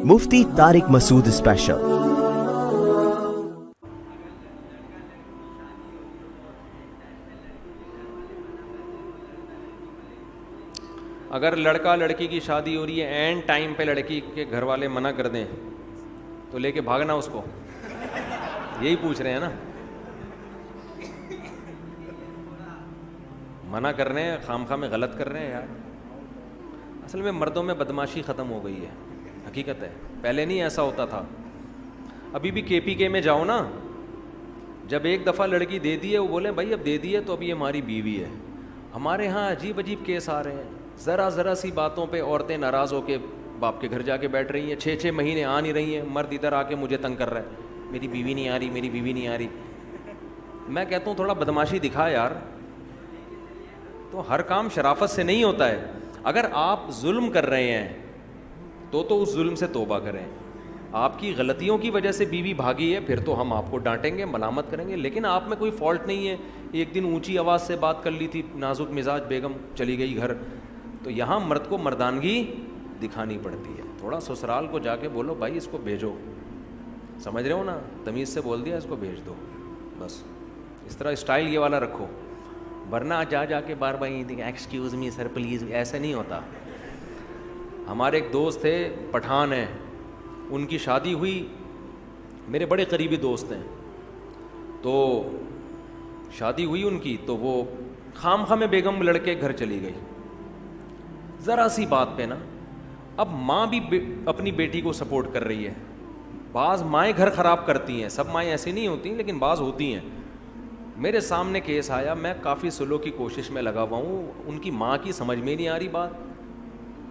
مفتی طارق مسعود special. اگر لڑکا لڑکی کی شادی ہو رہی ہے، اینڈ ٹائم پہ لڑکی کے گھر والے منع کر دیں تو لے کے بھاگنا اس کو، یہی پوچھ رہے ہیں نا؟ منع کر رہے ہیں، خام خواہ میں غلط کر رہے ہیں یار۔ اصل میں مردوں میں بدماشی ختم ہو گئی ہے، حقیقت ہے، پہلے نہیں ایسا ہوتا تھا۔ ابھی بھی کے پی کے میں جاؤ نا، جب ایک دفعہ لڑکی دے دی ہے وہ بولیں بھائی اب دے دی ہے تو اب یہ ہماری بیوی ہے۔ ہمارے ہاں عجیب عجیب کیس آ رہے ہیں، ذرا سی باتوں پہ عورتیں ناراض ہو کے باپ کے گھر جا کے بیٹھ رہی ہیں، 6 مہینے آ نہیں رہی ہیں، مرد ادھر آ کے مجھے تنگ کر رہا ہے، میری بیوی نہیں آ رہی، میری بیوی نہیں آ رہی۔ میں کہتا ہوں تھوڑا بدماشی دکھا یار، تو ہر کام شرافت سے نہیں ہوتا ہے۔ اگر آپ ظلم کر رہے ہیں تو اس ظلم سے توبہ کریں۔ آپ کی غلطیوں کی وجہ سے بیوی بھاگی ہے، پھر تو ہم آپ کو ڈانٹیں گے، ملامت کریں گے، لیکن آپ میں کوئی فالٹ نہیں ہے۔ ایک دن اونچی آواز سے بات کر لی تھی، نازک مزاج بیگم چلی گئی گھر، تو یہاں مرد کو مردانگی دکھانی پڑتی ہے۔ تھوڑا سسرال کو جا کے بولو بھائی اس کو بھیجو، سمجھ رہے ہو نا، تمیز سے بول دیا اس کو بھیج دو، بس اس طرح اسٹائل یہ والا رکھو، ورنہ جا کے بار ایکسکیوز می سر پلیز، ایسے نہیں ہوتا۔ ہمارے ایک دوست تھے پٹھان ہیں، ان کی شادی ہوئی، میرے بڑے قریبی دوست ہیں، تو شادی ہوئی ان کی، تو وہ خام خواہ میں بیگم لڑکے گھر چلی گئی، ذرا سی بات پہ نا۔ اب ماں بھی اپنی بیٹی کو سپورٹ کر رہی ہے، بعض مائیں گھر خراب کرتی ہیں، سب مائیں ایسی نہیں ہوتی لیکن بعض ہوتی ہیں۔ میرے سامنے کیس آیا، میں کافی سلو کی کوشش میں لگا ہوا ہوں، ان کی ماں کی سمجھ میں نہیں آ رہی بات،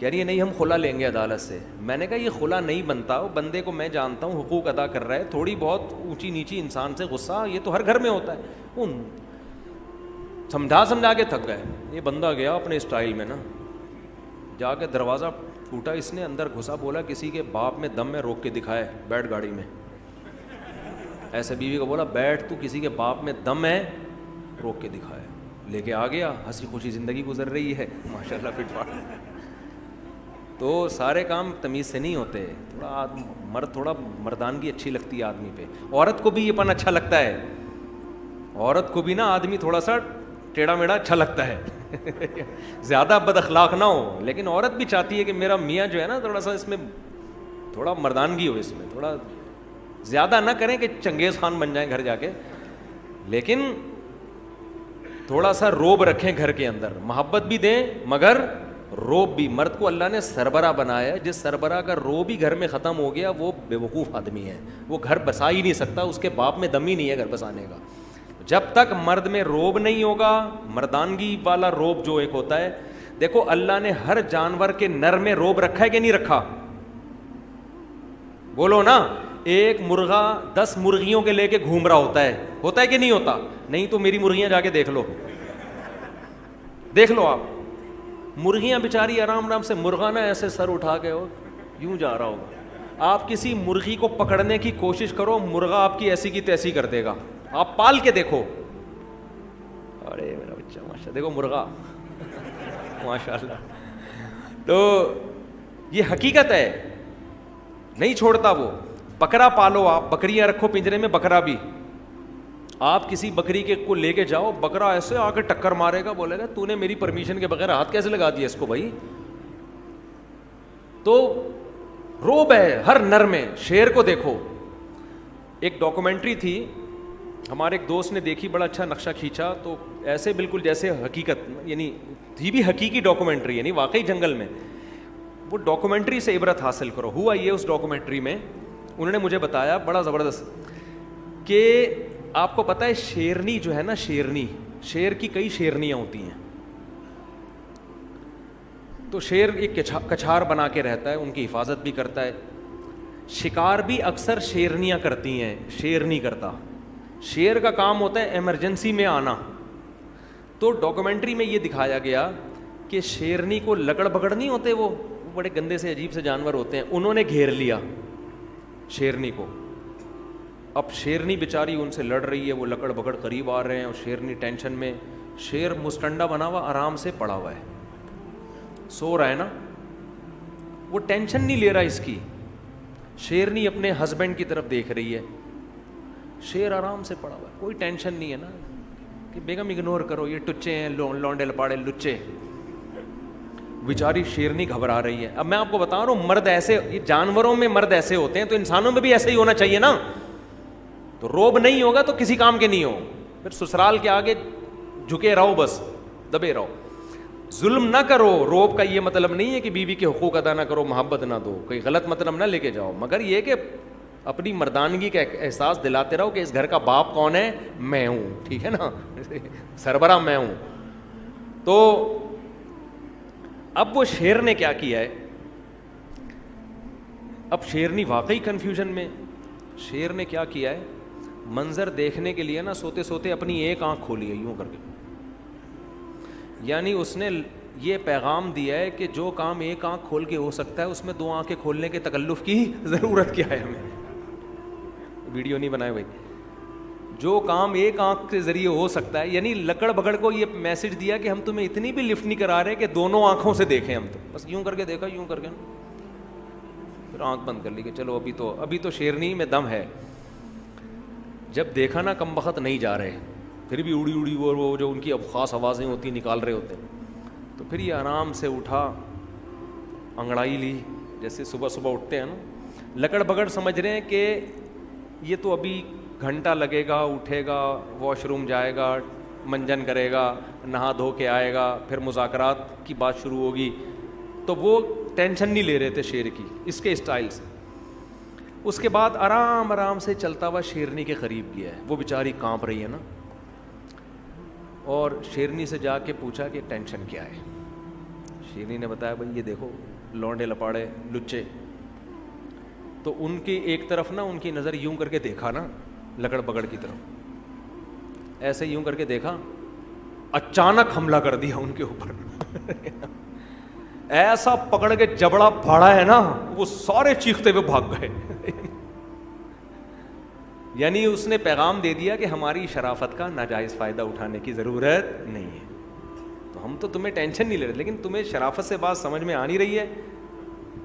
کہہ رہی ہے نہیں ہم خلا لیں گے عدالت سے۔ میں نے کہا یہ خلا نہیں بنتا، وہ بندے کو میں جانتا ہوں حقوق ادا کر رہا ہے، تھوڑی بہت اونچی نیچی انسان سے غصہ یہ تو ہر گھر میں ہوتا ہے۔ ان سمجھا کے تھک گئے، یہ بندہ گیا اپنے اسٹائل میں نا، جا کے دروازہ ٹوٹا، اس نے اندر گھسا، بولا کسی کے باپ میں دم میں روک کے دکھائے، بیٹھ گاڑی میں، ایسے بیوی کو بولا بیٹھ تو کسی کے باپ میں دم ہے، روک کے دکھائے، لے کے آ گیا، ہنسی خوشی زندگی گزر رہی ہے ماشاءاللہ فٹ فاٹ۔ تو سارے کام تمیز سے نہیں ہوتے، تھوڑا مردانگی اچھی لگتی ہے آدمی پہ۔ عورت کو بھی یہ پن اچھا لگتا ہے، عورت کو بھی نا آدمی تھوڑا سا ٹیڑھا میڑھا اچھا لگتا ہے زیادہ بد اخلاق نہ ہو، لیکن عورت بھی چاہتی ہے کہ میرا میاں جو ہے نا تھوڑا سا اس میں تھوڑا مردانگی ہو، اس میں تھوڑا زیادہ نہ کریں کہ چنگیز خان بن جائیں گھر جا کے، لیکن تھوڑا سا روب رکھیں گھر کے اندر، محبت بھی دیں مگر روب بھی۔ مرد کو اللہ نے سربراہ بنایا ہے، جس سربراہ کا روب ہی گھر میں ختم ہو گیا وہ بے وقوف آدمی ہے، وہ گھر بسا ہی نہیں سکتا، اس کے باپ میں دم ہی نہیں ہے گھر بسانے کا۔ جب تک مرد میں روب نہیں ہوگا، مردانگی والا روب جو ایک ہوتا ہے، دیکھو اللہ نے ہر جانور کے نر میں روب رکھا ہے کہ نہیں رکھا؟ بولو نا، ایک مرغا 10 مرغیوں کے لے کے گھوم رہا ہوتا ہے کہ نہیں ہوتا؟ نہیں تو میری مرغیاں جا کے دیکھ لو آپ، مرغیاں بیچاری آرام سے، مرغا نا ایسے سر اٹھا کے یوں جا رہا ہوگا، آپ کسی مرغی کو پکڑنے کی کوشش کرو، مرغا آپ کی ایسی کی تیسی کر دے گا، آپ پال کے دیکھو، ارے میرا بچہ ماشاء، دیکھو مرغا ماشاءاللہ۔ تو یہ حقیقت ہے، نہیں چھوڑتا وہ۔ بکرا پالو، آپ بکریاں رکھو پنجرے میں، بکرا بھی، آپ کسی بکری کے کو لے کے جاؤ، بکرا ایسے آ کے ٹکر مارے گا، بولے گا تو نے میری پرمیشن کے بغیر ہاتھ کیسے لگا دیا اس کو بھائی؟ تو روب ہے ہر نر میں۔ شیر کو دیکھو، ایک ڈاکومنٹری تھی ہمارے ایک دوست نے دیکھی، بڑا اچھا نقشہ کھینچا، تو ایسے بالکل جیسے حقیقت، یعنی تھی بھی حقیقی ڈاکومنٹری، یعنی واقعی جنگل میں۔ وہ ڈاکومنٹری سے عبرت حاصل کرو۔ ہوا یہ اس ڈاکومنٹری میں انہوں نے مجھے بتایا بڑا زبردست، کہ آپ کو پتہ ہے شیرنی جو ہے نا، شیر کی کئی شیرنیاں ہوتی ہیں، تو شیر ایک کچھار بنا کے رہتا ہے، ان کی حفاظت بھی کرتا ہے، شکار بھی اکثر شیرنیاں کرتی ہیں، شیر نہیں کرتا۔ شیر کا کام ہوتا ہے ایمرجنسی میں آنا۔ تو ڈاکومنٹری میں یہ دکھایا گیا کہ شیرنی کو لکڑ بکڑ نہیں ہوتے، وہ بڑے گندے سے عجیب سے جانور ہوتے ہیں، انہوں نے گھیر لیا شیرنی کو۔ اب شیرنی بیچاری ان سے لڑ رہی ہے، وہ لکڑ بکڑ قریب آ رہے ہیں، اور شیرنی ٹینشن میں، شیر مستنڈا بنا ہوا آرام سے پڑا ہوا ہے، سو رہا ہے نا، وہ ٹینشن نہیں لے رہا اس کی، شیرنی اپنے ہسبینڈ کی طرف دیکھ رہی ہے, شیر آرام سے پڑا ہوا ہے, کوئی ٹینشن نہیں ہے نا کہ بیگم اگنور کرو, یہ ٹچے ہیں, لونڈے لپاڑے لچے. بیچاری شیرنی گھبرا رہی ہے. اب میں آپ کو بتا رہا ہوں, مرد ایسے, یہ جانوروں میں مرد ایسے ہوتے ہیں تو انسانوں میں بھی ایسے ہی ہونا چاہیے نا. تو روب نہیں ہوگا تو کسی کام کے نہیں ہو, پھر سسرال کے آگے جھکے رہو, بس دبے رہو. ظلم نہ کرو. روب کا یہ مطلب نہیں ہے کہ بیوی کے حقوق ادا نہ کرو, محبت نہ دو, کوئی غلط مطلب نہ لے کے جاؤ, مگر یہ کہ اپنی مردانگی کا احساس دلاتے رہو کہ اس گھر کا باپ کون ہے, میں ہوں, ٹھیک ہے نا, سربراہ میں ہوں. تو اب وہ شیر نے کیا کیا ہے, اب شیرنی واقعی کنفیوژن میں. شیر نے کیا کیا ہے, منظر دیکھنے کے لیے نا سوتے سوتے اپنی ایک آنکھ کھولی ہے یوں کر کے. یعنی اس نے یہ پیغام دیا ہے کہ جو کام ایک آنکھ کھول کے ہو سکتا ہے اس میں دو آنکھیں کھولنے کے تکلف کی ضرورت کیا ہے. ہمیں ویڈیو نہیں بنائے بھائی. جو کام ایک آنکھ کے ذریعے ہو سکتا ہے, یعنی لکڑ بگڑ کو یہ میسج دیا کہ ہم تمہیں اتنی بھی لفٹ نہیں کرا رہے کہ دونوں آنکھوں سے دیکھیں ہم, تو بس یوں کر کے دیکھا, یوں کر کے پھر آنکھ بند کر لی کہ چلو ابھی تو شیرنی میں دم ہے. جب دیکھا نا کم بخت نہیں جا رہے, پھر بھی اڑی اڑی وہ جو ان کی اب خاص آوازیں ہوتی نکال رہے ہوتے ہیں, تو پھر یہ آرام سے اٹھا, انگڑائی لی, جیسے صبح صبح اٹھتے ہیں نا. لکڑ بگڑ سمجھ رہے ہیں کہ یہ تو ابھی گھنٹہ لگے گا, اٹھے گا, واش روم جائے گا, منجن کرے گا, نہا دھو کے آئے گا, پھر مذاکرات کی بات شروع ہوگی. تو وہ ٹینشن نہیں لے رہے تھے شیر کی, اس کے اسٹائل سے. اس کے بعد آرام آرام سے چلتا ہوا شیرنی کے قریب گیا ہے. وہ بیچاری کانپ رہی ہے نا, اور شیرنی سے جا کے پوچھا کہ ٹینشن کیا ہے. شیرنی نے بتایا بھائی یہ دیکھو لونڈے لپاڑے لچے. تو ان کی ایک طرف نا ان کی نظر یوں کر کے دیکھا نا لکڑ بگڑ کی طرف, ایسے یوں کر کے دیکھا, اچانک حملہ کر دیا ان کے اوپر. ایسا پکڑ کے جبڑا پھاڑا ہے نا, وہ سارے چیختے ہوئے بھاگ گئے. یعنی اس نے پیغام دے دیا کہ ہماری شرافت کا ناجائز فائدہ اٹھانے کی ضرورت نہیں ہے. تو ہم تو تمہیں ٹینشن نہیں لے رہے, لیکن تمہیں شرافت سے بات سمجھ میں آ نہیں رہی ہے,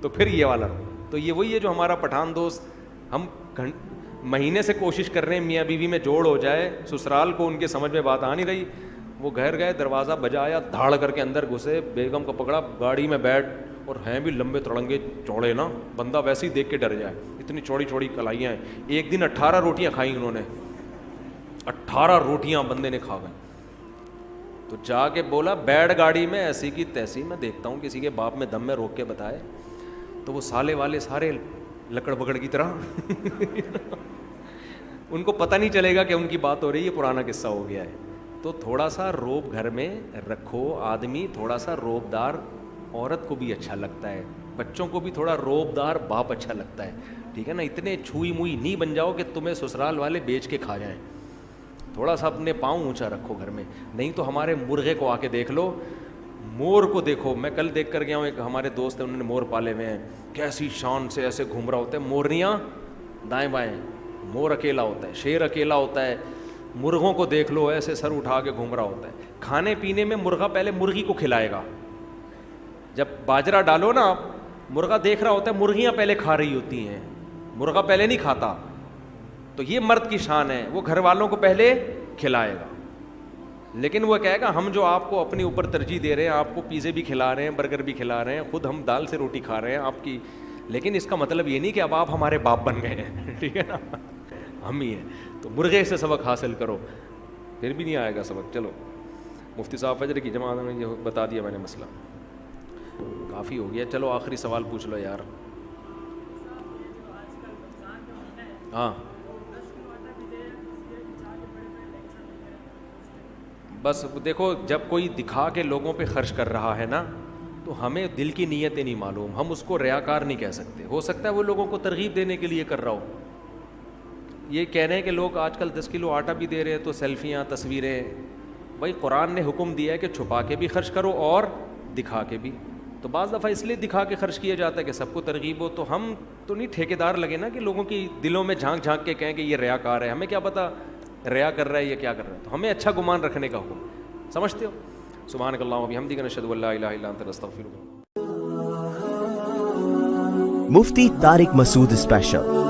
تو پھر یہ والا. تو یہ وہی ہے جو ہمارا پٹھان دوست, ہم مہینے سے کوشش کر رہے ہیں میاں بیوی میں جوڑ ہو جائے, سسرال کو ان کے سمجھ میں بات آ نہیں رہی. وہ گھر گئے, دروازہ بجایا, دھاڑ کر کے اندر گھسے, بیگم کو پکڑا, گاڑی میں بیٹھ, اور ہیں بھی لمبے تڑنگے چوڑے نا, بندہ ویسے ہی دیکھ کے ڈر جائے, اتنی چوڑی چوڑی کلائیاں ہیں. ایک دن 18 روٹیاں کھائیں انہوں نے, 18 روٹیاں بندے نے کھا گئے. تو جا کے بولا بیٹھ گاڑی میں, ایسی کی تیسی, میں دیکھتا ہوں کسی کے باپ میں دم میں روک کے بتائے. تو وہ سالے والے سارے لکڑ بگڑ کی طرح ان کو پتہ نہیں چلے گا کہ ان کی بات ہو رہی ہے, پرانا قصہ ہو گیا ہے. تو تھوڑا سا روب گھر میں رکھو. آدمی تھوڑا سا روبدار عورت کو بھی اچھا لگتا ہے, بچوں کو بھی تھوڑا روبدار باپ اچھا لگتا ہے, ٹھیک ہے نا. اتنے چھوئی موئی نہیں بن جاؤ کہ تمہیں سسرال والے بیچ کے کھا جائیں. تھوڑا سا اپنے پاؤں اونچا رکھو گھر میں. نہیں تو ہمارے مرغے کو آ کے دیکھ لو, مور کو دیکھو. میں کل دیکھ کر گیا ہوں, ایک ہمارے دوست ہیں, انہوں نے مور پالے ہوئے ہیں, کیسی شان سے ایسے گھوم رہا ہوتا ہے, مورنیاں دائیں بائیں, مور اکیلا ہوتا ہے, شیر اکیلا ہوتا ہے. مرغوں کو دیکھ لو, ایسے سر اٹھا کے گھوم رہا ہوتا ہے. کھانے پینے میں مرغا پہلے مرغی کو کھلائے گا. جب باجرہ ڈالو نا, مرغا دیکھ رہا ہوتا ہے, مرغیاں پہلے کھا رہی ہوتی ہیں, مرغا پہلے نہیں کھاتا. تو یہ مرد کی شان ہے, وہ گھر والوں کو پہلے کھلائے گا. لیکن وہ کہے گا ہم جو آپ کو اپنے اوپر ترجیح دے رہے ہیں, آپ کو پیزے بھی کھلا رہے ہیں, برگر بھی کھلا رہے ہیں, خود ہم دال سے روٹی کھا رہے ہیں آپ کی, لیکن اس کا مطلب یہ نہیں کہ اب آپ ہمارے باپ بن گئے ہیں, ٹھیک ہے نا, ہم ہی ہیں. تو مرغے سے سبق حاصل کرو, پھر بھی نہیں آئے گا سبق. چلو مفتی صاحب فجر کی جماعت میں یہ بتا دیا میں نے مسئلہ, کافی ہو گیا. چلو آخری سوال پوچھ لو یار. ہاں بس دیکھو, جب کوئی دکھا کے لوگوں پہ خرچ کر رہا ہے نا, تو ہمیں دل کی نیتیں نہیں معلوم, ہم اس کو ریاکار نہیں کہہ سکتے. ہو سکتا ہے وہ لوگوں کو ترغیب دینے کے لیے کر رہا ہو. یہ کہہ رہے ہیں کہ لوگ آج کل 10 کلو آٹا بھی دے رہے ہیں, تو سیلفیاں تصویریں. بھائی قرآن نے حکم دیا ہے کہ چھپا کے بھی خرچ کرو اور دکھا کے بھی. تو بعض دفعہ اس لیے دکھا کے خرچ کیا جاتا ہے کہ سب کو ترغیب ہو. تو ہم تو نہیں ٹھیکیدار لگے نا کہ لوگوں کی دلوں میں جھانک جھانک کے کہیں کہ یہ ریاکار ہے. ہمیں کیا پتہ ریا کر رہا ہے یا کیا کر رہا ہے. تو ہمیں اچھا گمان رکھنے کا حکم, سمجھتے ہو. سبحانک اللہم و بحمدک نشہد ان لا الہ الا انت نستغفرک. Mufti Tariq Masood Special.